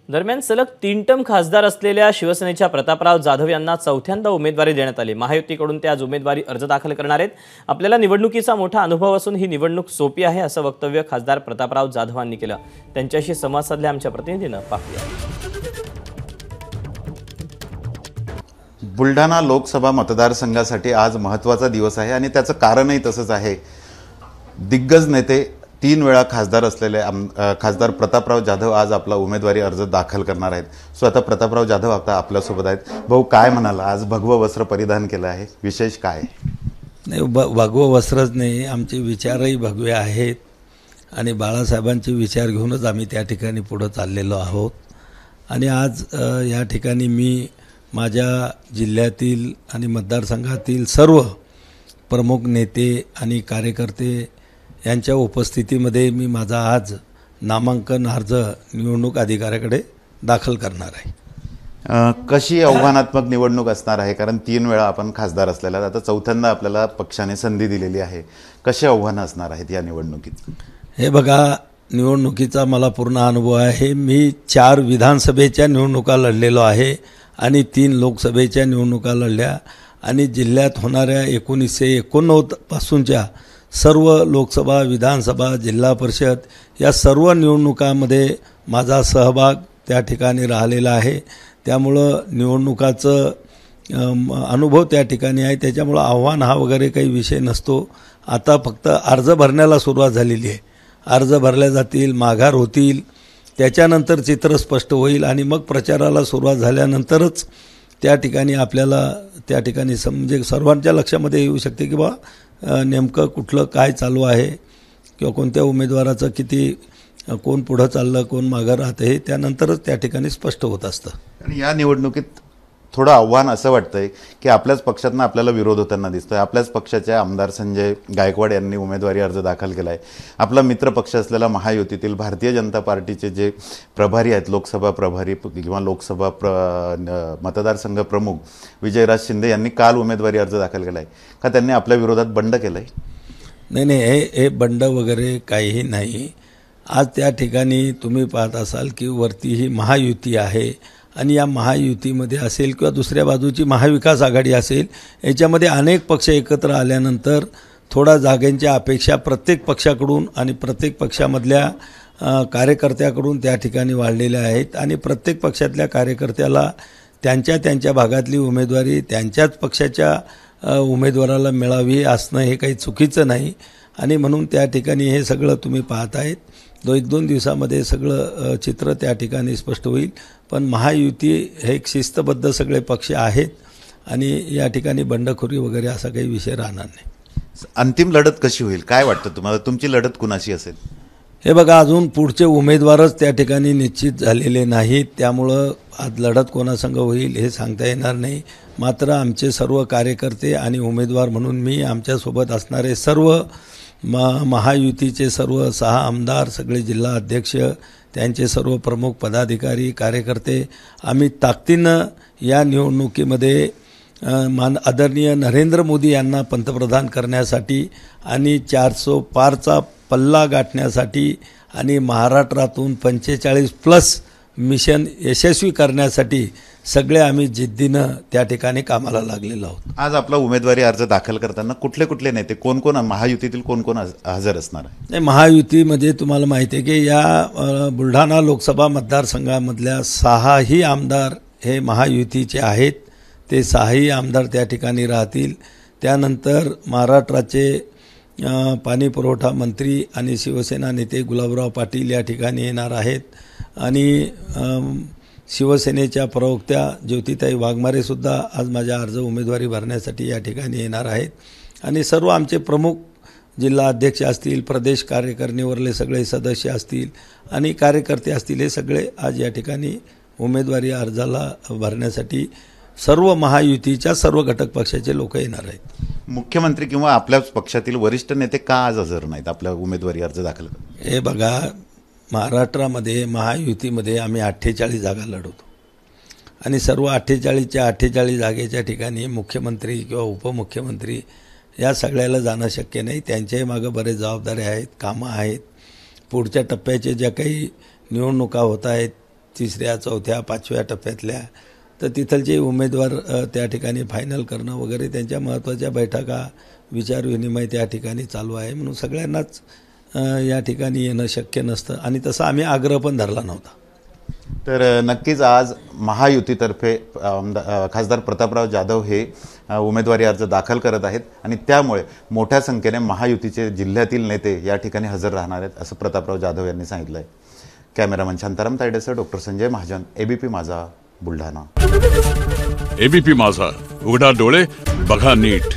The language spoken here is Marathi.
दरम्यान सलग 3 टर्म खासदार असलेल्या शिवसेनेच्या प्रतापराव जाधव यांना चौथ्यांदा उमेदवारी देण्यात आली। महायुतीकडून ते आज उमेदवारी अर्ज दाखल करणार आहेत। आपल्याला निवडणुकीचा मोठा अनुभव असून ही निवडणूक सोपी आहे असं वक्तव्य खासदार प्रतापराव जाधवांनी केलं। त्यांच्याशी संवाद साधला आमच्या प्रतिनिधीनं, पाहूया। बुलढाणा लोकसभा मतदारसंघासाठी आज महत्त्वाचा दिवस आहे आणि त्याचं कारणही तसंच आहे। दिग्गज नेते 3 वेळा खासदार असलेले खासदार प्रतापराव जाधव आज आपला उमेदवारी अर्ज दाखल करणार आहेत। सो आता प्रतापराव जाधव आता आपल्यासोबत आहेत। भाऊ, काय म्हणाल? आज भगवं वस्त्र परिधान केलं आहे, विशेष काय? नाही, भगवं वस्त्रच नाही, आमचे विचारही भगवे आहेत आणि बाळासाहेबांचे विचार घेऊनच आम्ही त्या ठिकाणी पुढे चाललेलो आहोत। आणि आज या ठिकाणी मी माझ्या जिल्ह्यातील आणि मतदारसंघातील सर्व प्रमुख नेते आणि कार्यकर्ते यांच्या उपस्थितीमध्ये मी माझा आज नामांकन अर्ज निवडणूक अधिकाऱ्याकडे दाखल करणार आहे। कशी आव्हानात्मक निवडणूक असणार आहे? कारण 3 वेळा आपण खासदार असलेला, आता चौथ्यांदा आपल्याला पक्षाने संधी दिलेली आहे। कशी आव्हानं असणार आहेत या निवडणुकीत? हे बघा, निवडणुकीचा मला पूर्ण अनुभव आहे। मी 4 विधानसभेच्या निवडणुका लढलेलो आहे आणि 3 लोकसभेच्या निवडणुका लढल्या आणि जिल्ह्यात होणाऱ्या 1989 पासूनच्या सर्व लोकसभा, विधानसभा, जिल्हा परिषद या सर्व निवडणुकांमध्ये माझा सहभाग त्या ठिकाणी राहिलेला आहे। त्यामुळं निवडणुकाचं अनुभव त्या ठिकाणी आहे। त्याच्यामुळं आव्हान हा वगैरे काही विषय नसतो। आता फक्त अर्ज भरण्याला सुरुवात झालेली आहे। अर्ज भरले जातील, माघार होतील, त्याच्यानंतर चित्र स्पष्ट होईल आणि मग प्रचाराला सुरुवात झाल्यानंतरच त्या ठिकाणी आपल्याला त्या ठिकाणी म्हणजे सर्वांच्या लक्षामध्ये येऊ शकते की बा नेमकं कुठलं काय चालू आहे किंवा कोणत्या उमेदवाराचं किती, कोण पुढं चाललं, कोण मागं राहतं, हे त्यानंतरच त्या ठिकाणी स्पष्ट होत असतं। आणि या निवडणुकीत थोडं आव्हान असं वाटतंय की आपल्याच पक्षातनं आपल्याला विरोध होताना दिसतोय। आपल्याच पक्षाचे आमदार संजय गायकवाड यांनी उमेदवारी अर्ज दाखल केला आहे। आपला मित्र पक्ष असलेला महायुतीतील भारतीय जनता पार्टीचे जे प्रभारी आहेत, लोकसभा प्रभारी किंवा लोकसभा मतदारसंघ प्रमुख विजयराज शिंदे यांनी काल उमेदवारी अर्ज दाखल केला आहे। का त्यांनी आपल्या विरोधात बंड केलं आहे? नाही, हे बंड वगैरे काहीही नाही। आज त्या ठिकाणी तुम्ही पाहत असाल की वरती ही महायुती आहे आणि या महायुतीमध्ये असेल किंवा दुसऱ्या बाजूची महाविकास आघाडी असेल, याच्यामध्ये अनेक पक्ष एकत्र आल्यानंतर थोडा जागांच्या अपेक्षा प्रत्येक पक्षाकडून आणि प्रत्येक पक्षामधल्या कार्यकर्त्याकडून त्या ठिकाणी वाढलेल्या आहेत आणि प्रत्येक पक्षातल्या कार्यकर्त्याला त्यांच्या भागातली उमेदवारी त्यांच्याच पक्षाच्या उमेदवाराला मिळावी असणं हे काही चुकीचं नाही। आणि म्हणून त्या ठिकाणी हे सगळं तुम्ही पाहत आहेत। 1-2 दिवसामध्ये सगळं चित्र त्या ठिकाणी स्पष्ट होईल। पण महायुती हे एक शिस्तबद्ध सगळे पक्ष आहेत आणि या ठिकाणी बंडखोरी वगैरे असा काही विषय राहणार नाही। अंतिम लढत कशी होईल? काय वाटतं तुम्हाला? तुमची लढत कुणाशी असेल? हे बघा, अजून पुढचे उमेदवारच त्या ठिकाणी निश्चित झालेले नाहीत, त्यामुळं आज लढत कोणासंग होईल हे सांगता येणार नाही। मात्र आमचे सर्व कार्यकर्ते आणि उमेदवार म्हणून मी, आमच्यासोबत असणारे सर्व महायुतीचे सर्व 6 आमदार, सगळे जिल्हा अध्यक्ष, त्यांचे सर्व प्रमुख पदाधिकारी, कार्यकर्ते, आम्ही ताकदीनं या निवडणुकीमध्ये आदरणीय नरेंद्र मोदी यांना पंतप्रधान करण्यासाठी आणि 400 पारचा पल्ला गाठण्यासाठी आणि महाराष्ट्रातून 45+ मिशन यशस्वी करण्यासाठी सगळे आम्ही जिद्दीनं त्या ठिकाणी कामाला लागलेलो आहोत। आज आपला उमेदवारी अर्ज दाखल करताना कुठले नेते, कोण महायुतीतील कोण हजर असणार आहे? नाही, महायुतीमध्ये तुम्हाला माहिती आहे की या बुलढाणा लोकसभा मतदारसंघामधल्या 6ही आमदार हे महायुतीचे आहेत। ते 6ही आमदार त्या ठिकाणी राहतील। त्यानंतर महाराष्ट्राचे पाणी पुरवठा मंत्री आणि शिवसेना नेते गुलाबराव पाटील या ठिकाणी येणार आहेत आणि शिवसेनेच्या प्रवक्त्या ज्योतिताई वाघमारेसुद्धा आज माझ्या अर्ज उमेदवारी भरण्यासाठी या ठिकाणी येणार आहेत आणि सर्व आमचे प्रमुख जिल्हा अध्यक्ष असतील, प्रदेश कार्यकारिणीवरले सगळे सदस्य असतील आणि कार्यकर्ते असतील, हे सगळे आज या ठिकाणी उमेदवारी अर्जाला भरण्यासाठी सर्व महायुतीच्या सर्व घटक पक्षाचे लोक येणार आहेत। मुख्यमंत्री किंवा आपल्याच पक्षातील वरिष्ठ नेते का आज हजर नाहीत आपल्या उमेदवारी अर्ज दाखल करण्यास? हे बघा, महाराष्ट्रामध्ये महायुतीमध्ये आम्ही 48 जागा लढवतो आणि सर्व 48च्या 48 जागेच्या ठिकाणी मुख्यमंत्री किंवा उपमुख्यमंत्री या सगळ्याला जाणं शक्य नाही। त्यांच्याही मागे बरेच जबाबदाऱ्या आहेत, कामं आहेत। पुढच्या टप्प्याचे ज्या काही निवडणुका होत आहेत तिसऱ्या चौथ्या पाचव्या टप्प्यातल्या, तर तिथलचे उमेदवार त्या ठिकाणी फायनल करणं वगैरे त्यांच्या महत्त्वाच्या बैठका विचारविनिमय त्या ठिकाणी चालू आहे. म्हणून सगळ्यांनाच या ठिकाणी येणं शक्य नसतं आणि तसं आम्ही आग्रह पण धरला नव्हता. तर नक्कीच आज महायुतीतर्फे खासदार प्रतापराव जाधव हे उमेदवारी अर्ज दाखल करत आहेत आणि त्यामुळे मोठ्या संख्येने महायुतीचे जिल्ह्यातील नेते या ठिकाणी हजर राहणार आहेत असं प्रतापराव जाधव यांनी सांगितलं आहे. कॅमेरामन शांताराम तायडेसह doctor Sanjay Mahajan, ABP Majha, Buldhana. ABP माझा, उघडा डोळे बघा नीट.